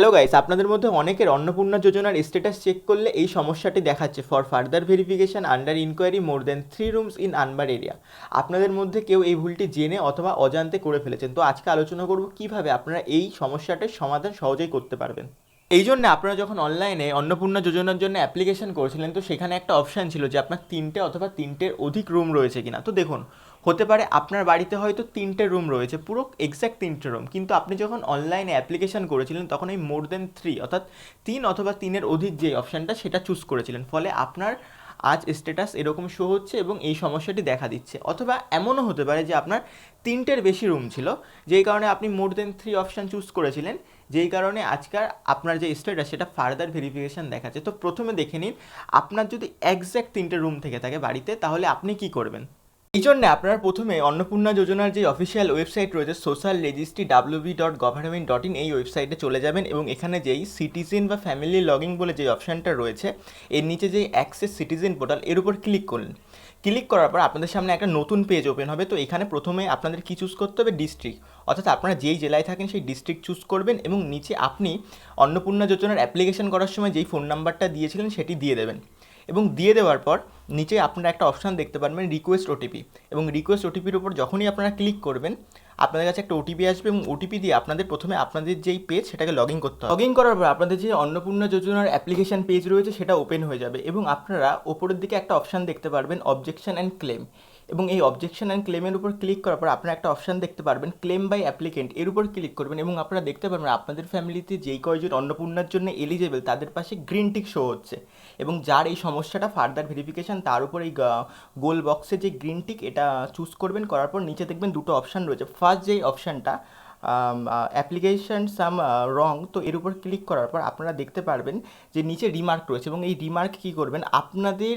Hello guys, আপনাদের মধ্যে অনেকের অন্নপূর্ণা যোজনার স্ট্যাটাস চেক করলে এই সমস্যাটি দেখাচ্ছে for further verification under enquiry more than 3 rooms in আনবার এরিয়া। আপনাদের মধ্যে কেউ এই ভুলটি জেনে অথবা অজান্তে করে ফেলেছেন। তো আজকে আলোচনা করব কিভাবে আপনারা এই সমস্যাটার সমাধান সহজেই করতে পারবেন। এই জন্য আপনারা যখন অনলাইনে অন্নপূর্ণা যোজনার জন্য অ্যাপ্লিকেশন করেছিলেন, তো সেখানে একটা অপশান ছিল যে আপনার তিনটে অথবা তিনটের অধিক রুম রয়েছে কিনা। তো দেখুন, হতে পারে আপনার বাড়িতে হয়তো তিনটে রুম রয়েছে, পুরো এক্স্যাক্ট তিনটে রুম, কিন্তু আপনি যখন অনলাইনে অ্যাপ্লিকেশন করেছিলেন তখন এই মোর দেন 3 অর্থাৎ 3 অথবা 3-এর অধিক যে অপশানটা সেটা চুজ করেছিলেন, ফলে আপনার আজ স্ট্যাটাস এরকম শো হচ্ছে এবং এই সমস্যাটি দেখা দিচ্ছে। অথবা এমনও হতে পারে যে আপনার তিনটের বেশি রুম ছিল, যেই কারণে আপনি মোর দেন 3 অপশান চুজ করেছিলেন, যেই কারণে আজকাল আপনার যে স্ট্যাটাস সেটা ফার্দার ভেরিফিকেশান দেখাচ্ছে। তো প্রথমে দেখে নিন, আপনার যদি এক্স্যাক্ট তিনটে রুম থেকে থাকে বাড়িতে, তাহলে আপনি কি করবেন। এই জন্য আপনারা প্রথমে অন্নপূর্ণা যোজনার যে অফিসিয়াল ওয়েবসাইট রয়েছে সোশ্যাল রেজিস্ট্রি www.government.in, এই ওয়েবসাইটে চলে যাবেন এবং এখানে যেই সিটিজেন বা ফ্যামিলি লগইন বলে যে অপশানটা রয়েছে, এর নিচে যে অ্যাক্সেস সিটিজেন পোর্টাল, এর উপর ক্লিক করলেন। ক্লিক করার পর আপনাদের সামনে একটা নতুন পেজ ওপেন হবে। তো এখানে প্রথমে আপনাদের কি চুজ করতে হবে, ডিস্ট্রিক্ট, অর্থাৎ আপনারা যেই জেলায় থাকেন সেই ডিস্ট্রিক্ট চুজ করবেন এবং নিচে আপনি অন্নপূর্ণা যোজনার অ্যাপ্লিকেশন করার সময় যেই ফোন নাম্বারটা দিয়েছিলেন সেটি দিয়ে দেবেন। এবং দিয়ে দেওয়ার পর নিচে আপনারা একটা অপশান দেখতে পারবেন রিকোয়েস্ট ওটিপি, এবং রিকোয়েস্ট ওটিপির উপর যখনই আপনারা ক্লিক করবেন আপনাদের কাছে একটা ওটিপি আসবে এবং ওটিপি দিয়ে আপনাদের প্রথমে আপনাদের যেই পেজ সেটাকে লগ ইন করতে হবে। লগ ইন করার পর আপনাদের যে অন্নপূর্ণা যোজনার অ্যাপ্লিকেশন পেজ রয়েছে সেটা ওপেন হয়ে যাবে এবং আপনারা ওপরের দিকে একটা অপশান দেখতে পারবেন অবজেকশন অ্যান্ড ক্লেম, এবং এই অবজেকশন অ্যান্ড ক্লেমের উপর ক্লিক করার পর আপনারা একটা অপশান দেখতে পারবেন ক্লেম বাই অ্যাপ্লিকেন্ট, এর উপর ক্লিক করবেন এবং আপনারা দেখতে পারবেন আপনাদের ফ্যামিলিতে যেই কয়জন অন্নপূর্ণার জন্য এলিজেবল তাদের পাশে গ্রিন টিক শো হচ্ছে, এবং যার এই সমস্যাটা ফার্দার ভেরিফিকেশান তার উপর এই গোল বক্সে যে গ্রিন টিক এটা চুজ করবেন। করার পর নিচে দেখবেন দুটো অপশান রয়েছে। ফার্স্ট যেই অপশানটা অ্যাপ্লিকেশান সাম রং, তো এর উপর ক্লিক করার পর আপনারা দেখতে পারবেন যে নিচে রিমার্ক রয়েছে, এবং এই রিমার্ক কী করবেন, আপনাদের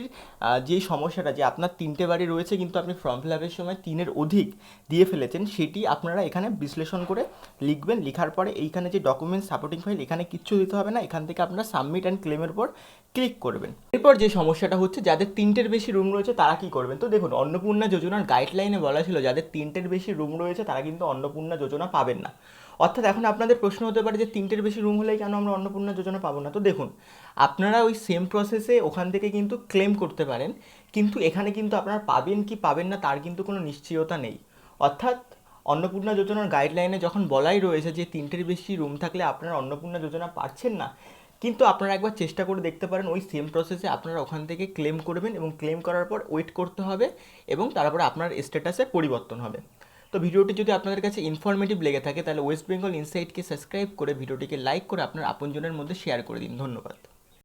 যে সমস্যাটা যে আপনার তিনটে বাড়ি রয়েছে কিন্তু আপনি ফর্ম ফিল আপের সময় 3-এর অধিক দিয়ে ফেলেছেন, সেটি আপনারা এখানে বিশ্লেষণ করে লিখবেন। লেখার পরে এইখানে যে ডকুমেন্টস সাপোর্টিং ফাইল, এখানে কিচ্ছু দিতে হবে না, এখান থেকে আপনারা সাবমিট অ্যান্ড ক্লেমের উপর ক্লিক করবেন। এরপর যে সমস্যাটা হচ্ছে যাদের তিনটের বেশি রুম রয়েছে তারা কি করবেন। তো দেখুন, অন্নপূর্ণা যোজনার গাইডলাইনে বলা ছিল যাদের তিনটের বেশি রুম রয়েছে তারা কিন্তু অন্নপূর্ণা যোজনা পাবেন না। অর্থাৎ এখন আপনাদের প্রশ্ন হতে পারে যে তিনটের বেশি রুম হলেই কেন আমরা অন্নপূর্ণা যোজনা পাবো না। তো দেখুন, আপনারা ওই সেম প্রসেসে ওখান থেকে কিন্তু ক্লেম করতে পারেন, কিন্তু এখানে কিন্তু আপনারা পাবেন কি পাবেন না তার কিন্তু কোনো নিশ্চয়তা নেই। অর্থাৎ অন্নপূর্ণা যোজনার গাইডলাইনে যখন বলাই রয়েছে যে তিনটের বেশি রুম থাকলে আপনারা অন্নপূর্ণা যোজনা পাচ্ছেন না, কিন্তু আপনারা একবার চেষ্টা করে দেখতে পারেন ওই সেম প্রসেসে আপনারা ওখান থেকে ক্লেম করবেন, এবং ক্লেম করার পর ওয়েট করতে হবে এবং তারপরে আপনার স্ট্যাটাসে পরিবর্তন হবে। তো ভিডিওটি যদি আপনাদের কাছে ইনফরমেটিভ লেগে থাকে তাহলে ওয়েস্ট বেঙ্গল ইনসাইটকে সাবস্ক্রাইব করে ভিডিওটিকে লাইক করে আপনার আপনজনের মধ্যে শেয়ার করে দিন। ধন্যবাদ।